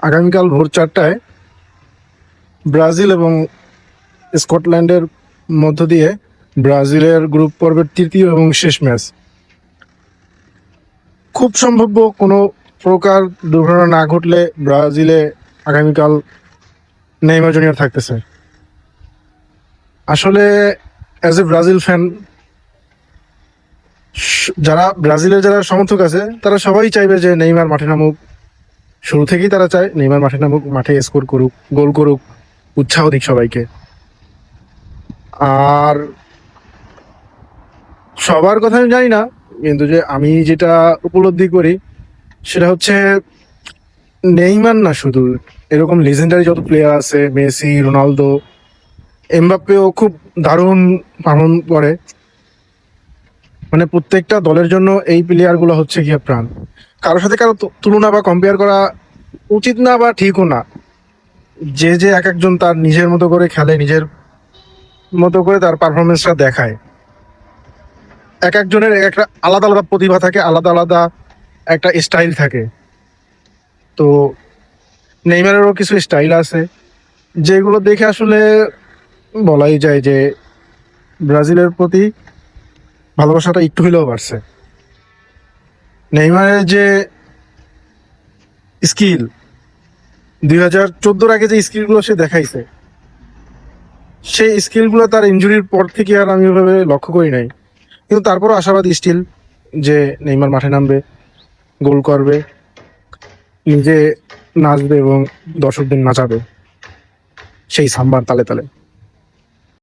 আগামীকাল ভোর 4টায় ব্রাজিল এবং স্কটল্যান্ডের মধ্য দিয়ে ব্রাজিলের গ্রুপ পর্বের তৃতীয় এবং শেষ ম্যাচ। খুব সম্ভাব্য কোনো প্রকার দুর্ঘটনা না ঘটলে ব্রাজিলে আগামীকাল নেইমার জুনিয়র থাকতেছে। আসলে অ্যাজ এ ব্রাজিল ফ্যান, যারা ব্রাজিলের যারা সমর্থক আছে তারা সবাই চাইবে যে নেইমার মাঠে নামুক। শুরু থেকেই তারা চায় নেইমার মাঠে নামুক, মাঠে স্কোর করুক, গোল করুক, উৎসাহ দিক সবাইকে। আর সবার কথা আমি জানি না, কিন্তু যে আমি যেটা উপলব্ধি করি সেটা হচ্ছে নেইমার না, শুধু এরকম লেজেন্ডারি যত প্লেয়ার আছে, মেসি, রোনালদো, এমবাপ্পেও খুব দারুণ পালন করে। মানে প্রত্যেকটা দলের জন্য এই প্লেয়ারগুলো হচ্ছে গিয়ে প্রাণ। কারোর সাথে কারো তুলনা বা কম্পেয়ার করা উচিত না বা ঠিকও না। যে যে এক একজন তার নিজের মতো করে খেলে, নিজের মতো করে তার পারফরমেন্সটা দেখায়। এক একজনের একটা আলাদা আলাদা প্রতিভা থাকে, আলাদা আলাদা একটা স্টাইল থাকে। তো নেইমারেরও কিছু স্টাইল আছে যেগুলো দেখে আসলে বলাই যায় যে ব্রাজিলের প্রতি ভালোবাসাটা একটু হলেও বাড়ছে। নেইমারের যে স্কিল, 2014 আগে যে স্কিলগুলো সে দেখাইছে, সেই স্কিলগুলো তার ইনজুরির পর থেকে আর আমি ওইভাবে লক্ষ্য করি নাই। কিন্তু তারপরও আশাবাদী স্টিল যে নেইমার মাঠে নামবে, গোল করবে, নিজে নাচবে এবং দর্শকদের নাচাবে সেই সাম্বার তালে তালে।